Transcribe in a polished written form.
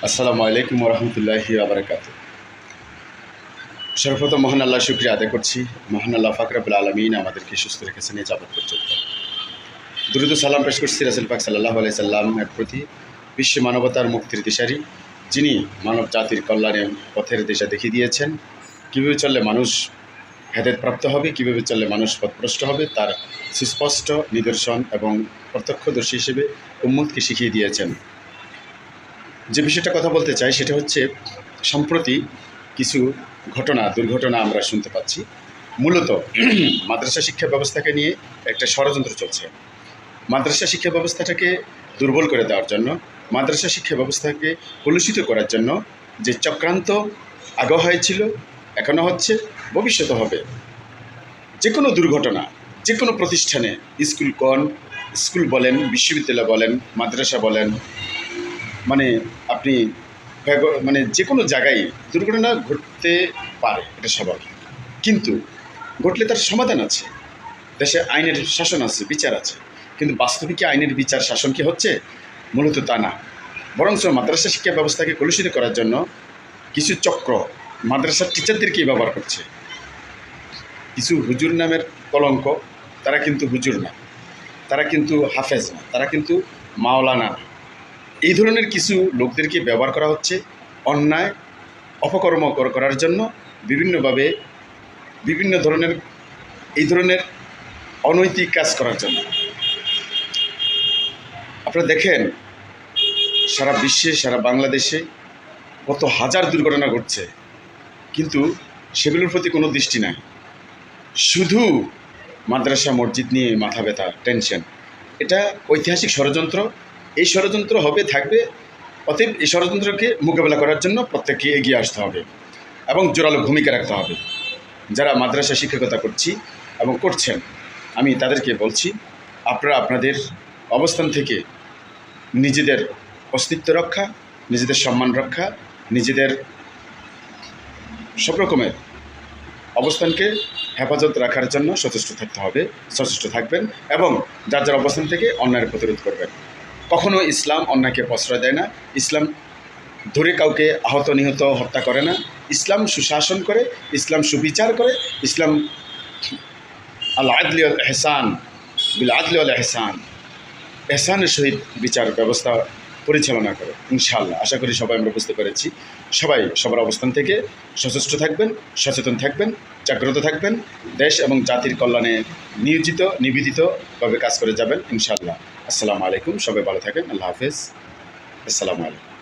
আসসালামু আলাইকুম ওরহমতুল্লাহি আবরাকাত। সর্বপ্রথম মহান আল্লাহ শুকরিয়া আদায় করছি। মহান আল্লাহ পাক রব্বুল আলামিন আমাদেরকে সুস্থ রেখেছেন এই যাবত পর্যন্ত। দুরূদ ও সালাম পেশ করছি রাসূল পাক সাল্লাল্লাহু আলাইহি সাল্লামের প্রতি, বিশ্ব মানবতার মুক্তির দিশারি, যিনি মানব জাতির কল্যাণের পথের দিশা দেখিয়ে দিয়েছেন। কীভাবে চললে মানুষ হেদায়েতপ্রাপ্ত হবে, কীভাবে চললে মানুষ পথভ্রষ্ট হবে, তার সুস্পষ্ট নিদর্শন এবং প্রত্যক্ষদর্শী হিসেবে উম্মতকে শিখিয়ে দিয়েছেন। যে বিষয়টা কথা বলতে চাই সেটা হচ্ছে, সম্প্রতি কিছু দুর্ঘটনা আমরা শুনতে পাচ্ছি। মূলত মাদ্রাসা শিক্ষা ব্যবস্থাকে নিয়ে একটা ষড়যন্ত্র চলছে। মাদ্রাসা শিক্ষা ব্যবস্থাটাকে দুর্বল করে দেওয়ার জন্য, মাদ্রাসা শিক্ষা ব্যবস্থাকে কলুষিত করার জন্য যে চক্রান্ত আগেও হয়েছিল, এখনও হচ্ছে, ভবিষ্যতে হবে। যে কোনো দুর্ঘটনা যে কোনো প্রতিষ্ঠানে, স্কুল বলেন, বিশ্ববিদ্যালয় বলেন, মাদ্রাসা বলেন, আপনি যে কোনো জায়গায় দুর্ঘটনা ঘটতে পারে, এটা স্বাভাবিক। কিন্তু ঘটলে তার সমাধান আছে, দেশে আইনের শাসন আছে, বিচার আছে। কিন্তু বাস্তবে কি আইনের বিচার শাসন কি হচ্ছে? মূলত তা না। বরঞ্চ মাদ্রাসা শিক্ষা ব্যবস্থাকে কলুষিত করার জন্য কিছু চক্র মাদ্রাসার টিচারদেরকেই ব্যবহার করছে। কিছু হুজুর নামের কলঙ্ক, তারা কিন্তু হুজুর না, তারা কিন্তু হাফেজ না, তারা কিন্তু মাওলানা না। এই ধরনের কিছু লোকদেরকে ব্যবহার করা হচ্ছে অন্যায় অপকর্ম করার জন্য, বিভিন্নভাবে বিভিন্ন ধরনের এই ধরনের অনৈতিক কাজ করার জন্য। আপনারা দেখেন, সারা বিশ্বে, সারা বাংলাদেশে কত হাজার দুর্ঘটনা ঘটছে, কিন্তু সেগুলোর প্রতি কোনো দৃষ্টি নাই। শুধু মাদ্রাসা মসজিদ নিয়ে মাথা ব্যথা, টেনশন। এটা ঐতিহাসিক ষড়যন্ত্র। এই ষড়যন্ত্র হবে, থাকবে। অতএব এই ষড়যন্ত্রকে মোকাবেলা করার জন্য প্রত্যেককে এগিয়ে আসতে হবে এবং জোরালো ভূমিকা রাখতে হবে। যারা মাদ্রাসা শিক্ষকতা করছি এবং করছেন, আমি তাদেরকে বলছি, আপনারা আপনাদের অবস্থান থেকে নিজেদের অস্তিত্ব রক্ষা, নিজেদের সম্মান রক্ষা, নিজেদের সব রকমের অবস্থানকে হেফাজত রাখার জন্য সচেষ্ট থাকতে হবে, সচেষ্ট থাকবেন এবং যার যার অবস্থান থেকে অন্যায়ের প্রতিরোধ করবেন। কখনো ইসলাম অন্যায়কে প্রশ্রয় দেয় না। ইসলাম ধরে কাউকে আহত নিহত হত্যা করে না। ইসলাম সুশাসন করে, ইসলাম সুবিচার করে, ইসলাম আল আদলি ওয়াল ইহসান, বিল আদলি ওয়াল ইহসান, ইহসানের সহিত বিচার ব্যবস্থা পরিচালনা করে। ইনশাআল্লাহ আশা করি সবাই আমরা বুঝতে পেরেছি। সবাই সবার অবস্থান থেকে সচেষ্ট থাকবেন, সচেতন থাকবেন, জাগ্রত থাকবেন, দেশ এবং জাতির কল্যাণে নিবেদিতভাবে কাজ করে যাবেন ইনশাআল্লাহ। আসসালামু আলাইকুম। সবাই ভালো থাকেন। আল্লাহ হাফেজ। আসসালামু আলাইকুম।